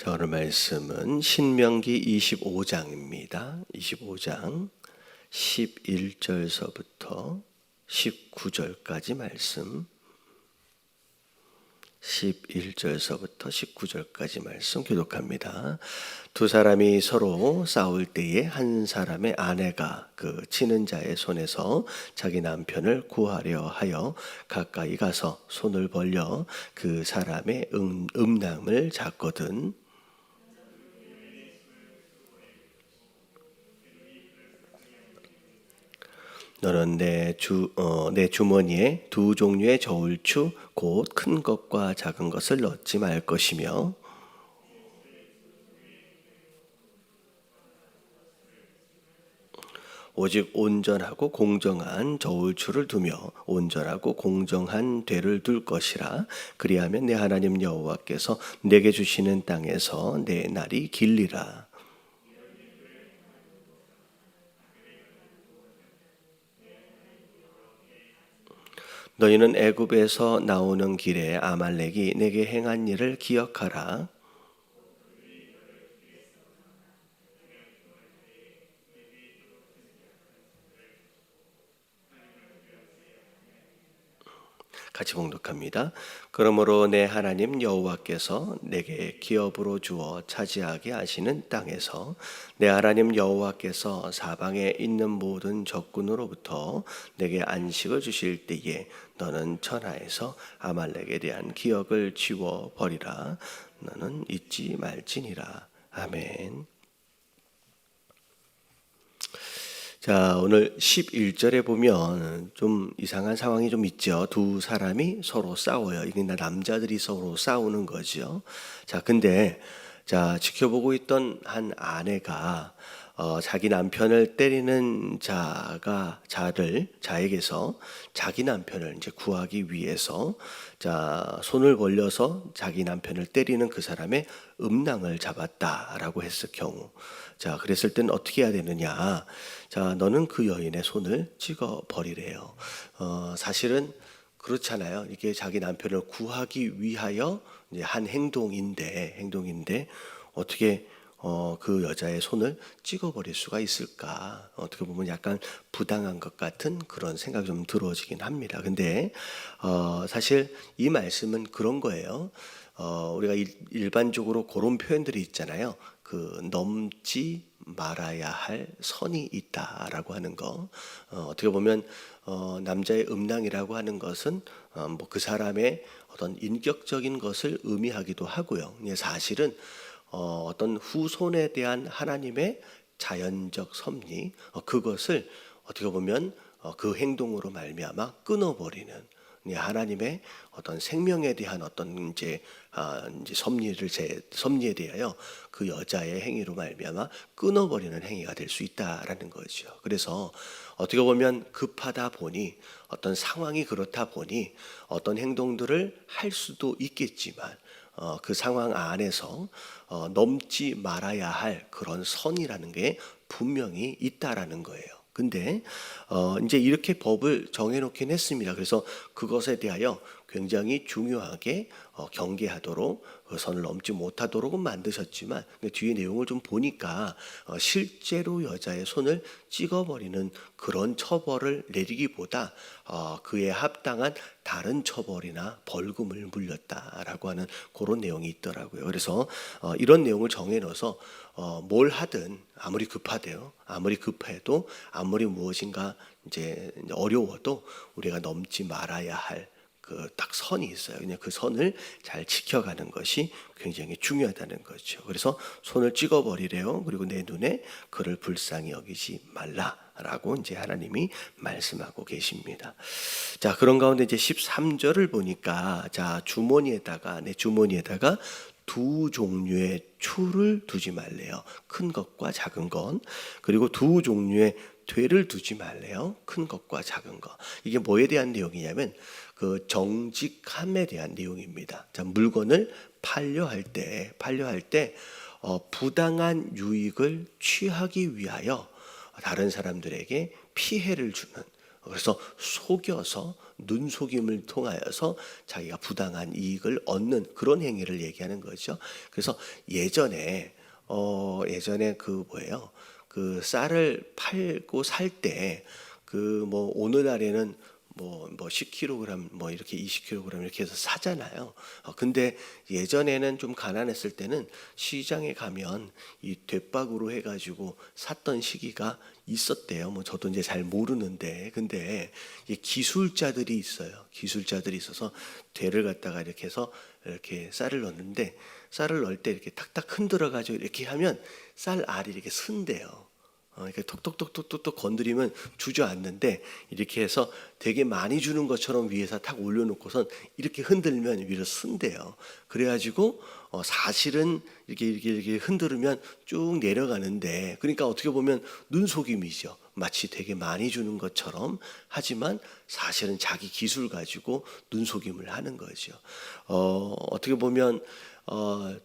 자, 오늘 말씀은 신명기 25장입니다. 25장 11절서부터 19절까지 말씀, 11절서부터 19절까지 말씀 교독합니다. 두 사람이 서로 싸울 때에 한 사람의 아내가 그 치는 자의 손에서 자기 남편을 구하려 하여 가까이 가서 손을 벌려 그 사람의 음낭을 잡거든 너는 내 주머니에 두 종류의 저울추 곧 큰 것과 작은 것을 넣지 말 것이며 오직 온전하고 공정한 저울추를 두며 온전하고 공정한 되를 둘 것이라. 그리하면 내 하나님 여호와께서 내게 주시는 땅에서 내 날이 길리라. 너희는 애굽에서 나오는 길에 아말렉이 내게 행한 일을 기억하라. 같이 봉독합니다. 그러므로 내 하나님 여호와께서 내게 기업으로 주어 차지하게 하시는 땅에서 내 하나님 여호와께서 사방에 있는 모든 적군으로부터 내게 안식을 주실 때에 너는 천하에서 아말렉에 대한 기억을 지워 버리라. 너는 잊지 말지니라. 아멘. 자, 오늘 11절에 보면 좀 이상한 상황이 좀 있죠. 두 사람이 서로 싸워요. 이게 남자들이 서로 싸우는 거죠. 자, 근데 지켜보고 있던 한 아내가 자기 남편을 때리는 자에게서 자기 남편을 이제 구하기 위해서 손을 벌려서 자기 남편을 때리는 그 사람의 음낭을 잡았다라고 했을 경우, 그랬을 땐 어떻게 해야 되느냐? 너는 그 여인의 손을 찍어 버리래요. 사실은 그렇잖아요. 이게 자기 남편을 구하기 위하여 이제 한 행동인데 어떻게 그 여자의 손을 찍어버릴 수가 있을까? 어떻게 보면 약간 부당한 것 같은 그런 생각이 좀 들어지긴 합니다. 근데 사실 이 말씀은 그런 거예요. 우리가 일반적으로 그런 표현들이 있잖아요. 그 넘지 말아야 할 선이 있다라고 하는 거. 어떻게 보면 남자의 음낭이라고 하는 것은 뭐 그 사람의 어떤 인격적인 것을 의미하기도 하고요. 사실은 어떤 후손에 대한 하나님의 자연적 섭리, 그것을 어떻게 보면 그 행동으로 말미암아 끊어버리는, 하나님의 어떤 생명에 대한 어떤 이제 섭리에 대하여 그 여자의 행위로 말미암아 끊어버리는 행위가 될 수 있다라는 거죠. 그래서 어떻게 보면 급하다 보니, 어떤 상황이 그렇다 보니 어떤 행동들을 할 수도 있겠지만 그 상황 안에서 넘지 말아야 할 그런 선이라는 게 분명히 있다라는 거예요. 근데 이제 이렇게 법을 정해놓긴 했습니다. 그래서 그것에 대하여 굉장히 중요하게 경계하도록, 그 선을 넘지 못하도록은 만드셨지만, 뒤에 내용을 좀 보니까 실제로 여자의 손을 찍어버리는 그런 처벌을 내리기보다 그에 합당한 다른 처벌이나 벌금을 물렸다라고 하는 그런 내용이 있더라고요. 그래서 이런 내용을 정해놓아서 뭘 하든 아무리 급해도 아무리 무엇인가 이제 어려워도 우리가 넘지 말아야 할 그 딱 선이 있어요. 그냥 그 선을 잘 지켜가는 것이 굉장히 중요하다는 거죠. 그래서 손을 찍어버리래요. 그리고 내 눈에 그를 불쌍히 여기지 말라라고 이제 하나님이 말씀하고 계십니다. 그런 가운데 이제 13절을 보니까 내 주머니에다가 두 종류의 추를 두지 말래요. 큰 것과 작은 것. 그리고 두 종류의 되를 두지 말래요. 큰 것과 작은 것. 이게 뭐에 대한 내용이냐면 그 정직함에 대한 내용입니다. 물건을 판려할 때 부당한 유익을 취하기 위하여 다른 사람들에게 피해를 주는, 그래서 속여서 눈속임을 통하여서 자기가 부당한 이익을 얻는 그런 행위를 얘기하는 거죠. 그래서 예전에 그 뭐예요? 그 쌀을 팔고 살 때 그 뭐 오늘날에는 뭐 10kg 뭐 이렇게 20kg 이렇게 해서 사잖아요. 근데 예전에는 좀 가난했을 때는 시장에 가면 이 대박으로 해가지고 샀던 시기가 있었대요. 뭐 저도 이제 잘 모르는데, 근데 이 기술자들이 있어요. 기술자들이 있어서 대를 갖다가 이렇게 해서 이렇게 쌀을 넣는데, 쌀을 넣을 때 이렇게 탁탁 흔들어 가지고 이렇게 하면 쌀 알이 이렇게 쓴대요. 이렇게 톡톡톡톡톡 건드리면 주저앉는데, 이렇게 해서 되게 많이 주는 것처럼 위에서 탁 올려놓고선 이렇게 흔들면 위로 쓴대요. 그래가지고 사실은 이렇게 흔들으면 쭉 내려가는데, 그러니까 어떻게 보면 눈속임이죠. 마치 되게 많이 주는 것처럼 하지만 사실은 자기 기술 가지고 눈속임을 하는 거죠. 어떻게 보면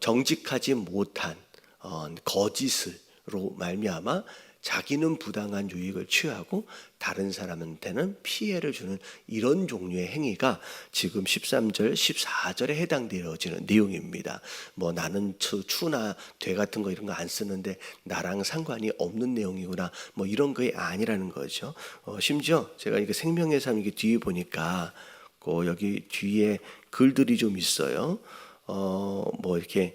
정직하지 못한 거짓으로 말미암아 자기는 부당한 유익을 취하고 다른 사람한테는 피해를 주는 이런 종류의 행위가 지금 13절, 14절에 해당되어지는 내용입니다. 뭐 나는 추나 되 같은 거 이런 거 안 쓰는데 나랑 상관이 없는 내용이구나, 뭐 이런 게 아니라는 거죠. 심지어 제가 이게 생명의 삶 이게 뒤에 보니까 여기 뒤에 글들이 좀 있어요. 뭐 이렇게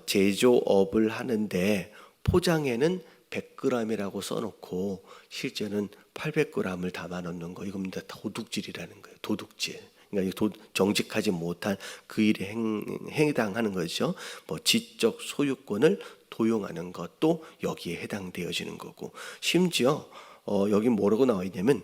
제조업을 하는데 포장에는 100g이라고 써놓고 실제는 800g을 담아 넣는 거, 이겁니다. 도둑질이라는 거예요. 도둑질. 그러니까 정직하지 못한 그 일에 해당하는 거죠. 뭐 지적 소유권을 도용하는 것도 여기에 해당되어지는 거고, 심지어 여기 뭐라고 나와 있냐면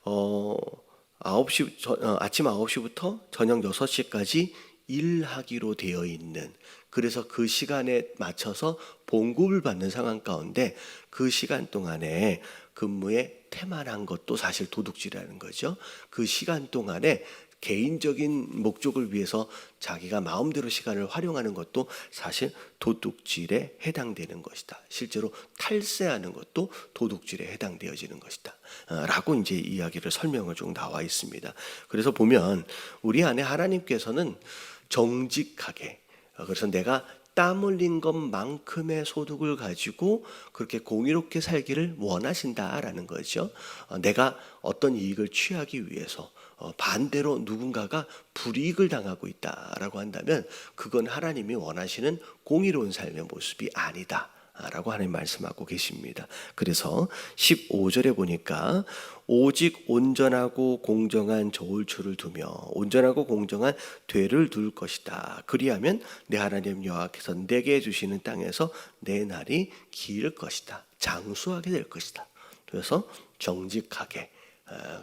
9시, 아침 9시부터 저녁 6시까지 일하기로 되어 있는, 그래서 그 시간에 맞춰서 봉급을 받는 상황 가운데 그 시간 동안에 근무에 태만한 것도 사실 도둑질이라는 거죠. 그 시간 동안에 개인적인 목적을 위해서 자기가 마음대로 시간을 활용하는 것도 사실 도둑질에 해당되는 것이다. 실제로 탈세하는 것도 도둑질에 해당되어지는 것이다. 라고 이제 이야기를 설명을 쭉 나와 있습니다. 그래서 보면 우리 안에 하나님께서는 정직하게, 그래서 내가 땀 흘린 것만큼의 소득을 가지고 그렇게 공의롭게 살기를 원하신다라는 거죠. 내가 어떤 이익을 취하기 위해서 반대로 누군가가 불이익을 당하고 있다라고 한다면 그건 하나님이 원하시는 공의로운 삶의 모습이 아니다 라고 하나님 말씀하고 계십니다. 그래서 15절에 보니까 오직 온전하고 공정한 저울추를 두며 온전하고 공정한 되를 둘 것이다. 그리하면 내 하나님 여호와께서 내게 주시는 땅에서 내 날이 길 것이다. 장수하게 될 것이다. 그래서 정직하게,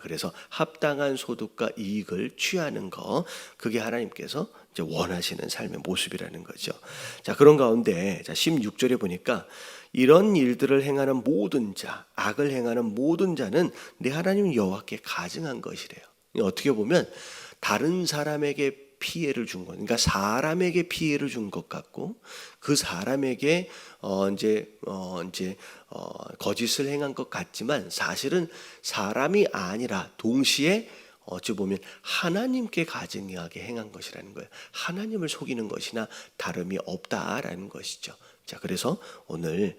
그래서 합당한 소득과 이익을 취하는 거, 그게 하나님께서 이제 원하시는 삶의 모습이라는 거죠. 자, 그런 가운데 16절에 보니까 이런 일들을 행하는 모든 자, 악을 행하는 모든 자는 내 하나님 여호와께 가증한 것이래요. 어떻게 보면 다른 사람에게 피해를 준 것, 그러니까 사람에게 피해를 준 것 같고, 그 사람에게 거짓을 행한 것 같지만 사실은 사람이 아니라 동시에 어찌 보면 하나님께 가증하게 행한 것이라는 거예요. 하나님을 속이는 것이나 다름이 없다라는 것이죠. 자, 그래서 오늘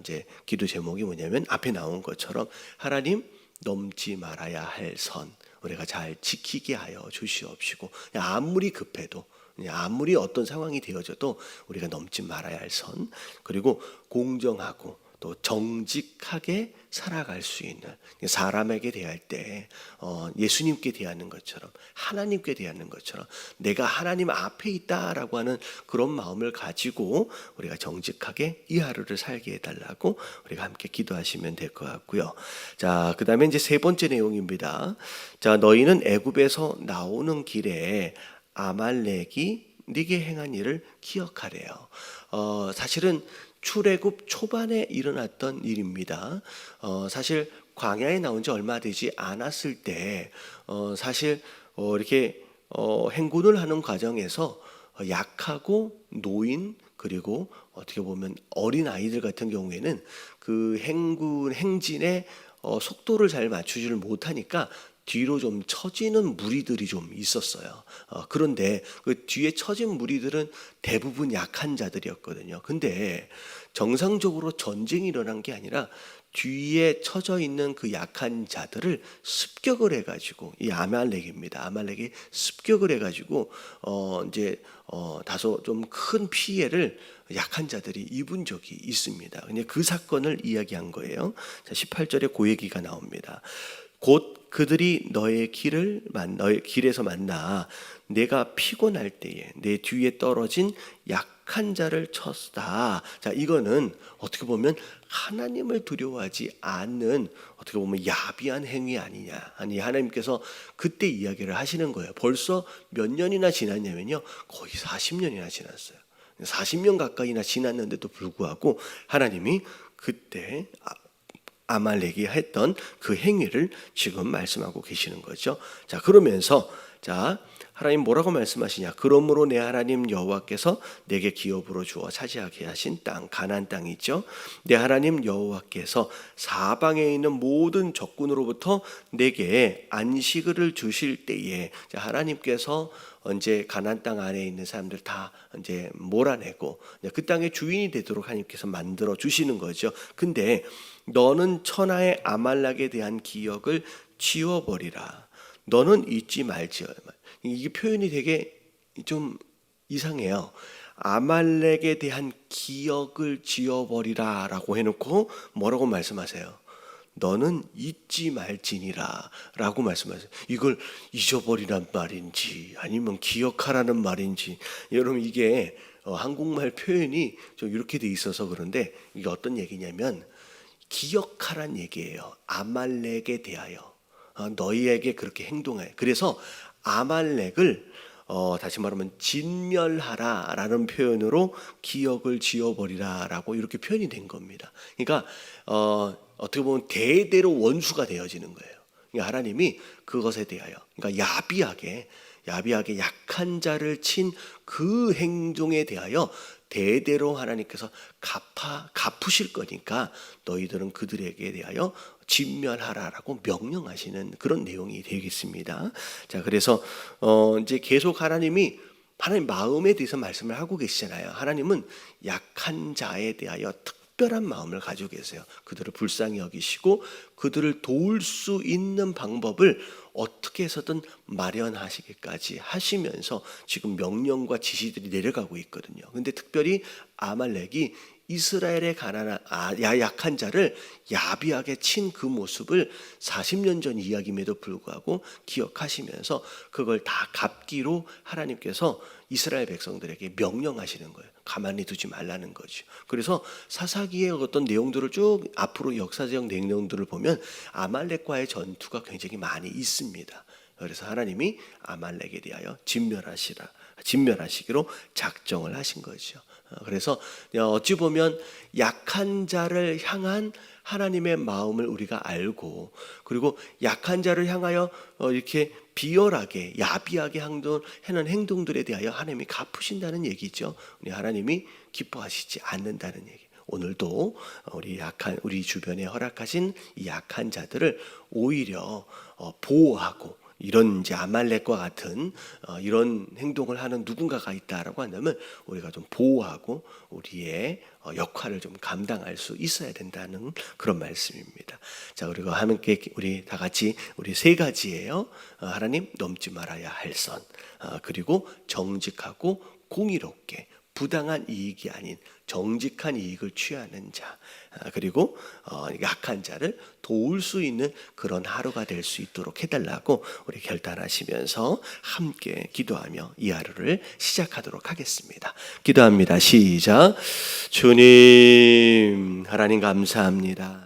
이제 기도 제목이 뭐냐면 앞에 나온 것처럼 하나님, 넘지 말아야 할 선 우리가 잘 지키게 하여 주시옵시고, 아무리 급해도, 아무리 어떤 상황이 되어져도 우리가 넘지 말아야 할 선, 그리고 공정하고 또 정직하게 살아갈 수 있는, 사람에게 대할 때 예수님께 대하는 것처럼, 하나님께 대하는 것처럼 내가 하나님 앞에 있다라고 하는 그런 마음을 가지고 우리가 정직하게 이 하루를 살게 해달라고 우리가 함께 기도하시면 될 것 같고요. 자, 그 다음에 이제 세 번째 내용입니다. 자, 너희는 애굽에서 나오는 길에 아말렉이 네게 행한 일을 기억하래요. 사실은 출애굽 초반에 일어났던 일입니다. 사실 광야에 나온 지 얼마 되지 않았을 때 사실 이렇게 행군을 하는 과정에서 약하고 노인, 그리고 어떻게 보면 어린 아이들 같은 경우에는 그 행진의 속도를 잘 맞추지를 못하니까 뒤로 좀 처지는 무리들이 좀 있었어요. 그런데 그 뒤에 처진 무리들은 대부분 약한 자들이었거든요. 근데 정상적으로 전쟁이 일어난 게 아니라 뒤에 처져 있는 그 약한 자들을 습격을 해가지고, 이 아말렉입니다. 아말렉이 습격을 해가지고 이제 다소 좀 큰 피해를 약한 자들이 입은 적이 있습니다. 근데 그 사건을 이야기한 거예요. 자, 18절에 그 얘기가 나옵니다. 곧 그들이 너의 길에서 만나 내가 피곤할 때에 내 뒤에 떨어진 약한 자를 쳤다. 자, 이거는 어떻게 보면 하나님을 두려워하지 않는, 어떻게 보면 야비한 행위 아니냐. 아니, 하나님께서 그때 이야기를 하시는 거예요. 벌써 몇 년이나 지났냐면요, 거의 40년이나 지났어요. 40년 가까이나 지났는데도 불구하고 하나님이 그때 아말렉이 했던 그 행위를 지금 말씀하고 계시는 거죠. 자, 그러면서 자, 하나님 뭐라고 말씀하시냐? 그러므로 내 하나님 여호와께서 내게 기업으로 주어 차지하게 하신 땅, 가나안 땅이 있죠. 내 하나님 여호와께서 사방에 있는 모든 적군으로부터 내게 안식을 주실 때에, 자, 하나님께서 이제 가나안 땅 안에 있는 사람들 다 이제 몰아내고 그 땅의 주인이 되도록 하나님께서 만들어 주시는 거죠. 근데 너는 천하의 아말렉에 대한 기억을 지워버리라. 너는 잊지 말지어. 이게 표현이 되게 좀 이상해요. 아말렉에 대한 기억을 지워버리라 라고 해놓고 뭐라고 말씀하세요? 너는 잊지 말지니라 라고 말씀하세요. 이걸 잊어버리란 말인지 아니면 기억하라는 말인지, 여러분 이게 한국말 표현이 좀 이렇게 돼 있어서 그런데 이게 어떤 얘기냐면 기억하란 얘기예요. 아말렉에 대하여 너희에게 그렇게 행동해. 그래서 아말렉을 다시 말하면 진멸하라라는 표현으로 기억을 지워버리라라고 이렇게 표현이 된 겁니다. 그러니까 어떻게 보면 대대로 원수가 되어지는 거예요. 그러니까 하나님이 그것에 대하여, 그러니까 야비하게 약한 자를 친 그 행동에 대하여 대대로 하나님께서 갚으실 거니까 너희들은 그들에게 대하여 진멸하라라고 명령하시는 그런 내용이 되겠습니다. 자, 그래서 이제 계속 하나님 마음에 대해서 말씀을 하고 계시잖아요. 하나님은 약한 자에 대하여 특별한 마음을 가지고 계세요. 그들을 불쌍히 여기시고 그들을 도울 수 있는 방법을 어떻게 해서든 마련하시기까지 하시면서 지금 명령과 지시들이 내려가고 있거든요. 근데 특별히 아말렉이 이스라엘의 약한 자를 야비하게 친 그 모습을 40년 전 이야기임에도 불구하고 기억하시면서 그걸 다 갚기로 하나님께서 이스라엘 백성들에게 명령하시는 거예요. 가만히 두지 말라는 거죠. 그래서 사사기의 어떤 내용들을 쭉 앞으로 역사적 내용들을 보면 아말렉과의 전투가 굉장히 많이 있습니다. 그래서 하나님이 아말렉에 대하여 진멸하시기로 작정을 하신 거죠. 그래서 어찌 보면 약한 자를 향한 하나님의 마음을 우리가 알고, 그리고 약한 자를 향하여 이렇게 비열하게 야비하게 하는 행동들에 대하여 하나님이 갚으신다는 얘기죠. 우리 하나님이 기뻐하시지 않는다는 얘기. 오늘도 우리 주변에 허락하신 이 약한 자들을 오히려 보호하고, 이런 이제 아말렉과 같은 이런 행동을 하는 누군가가 있다라고 한다면 우리가 좀 보호하고 우리의 역할을 좀 감당할 수 있어야 된다는 그런 말씀입니다. 자, 그리고 함께 우리 다 같이 우리 세 가지예요. 하나님, 넘지 말아야 할 선, 그리고 정직하고 공의롭게 부당한 이익이 아닌 정직한 이익을 취하는 자, 그리고 약한 자를 도울 수 있는 그런 하루가 될 수 있도록 해달라고 우리 결단하시면서 함께 기도하며 이 하루를 시작하도록 하겠습니다. 기도합니다. 시작. 주님, 하나님 감사합니다.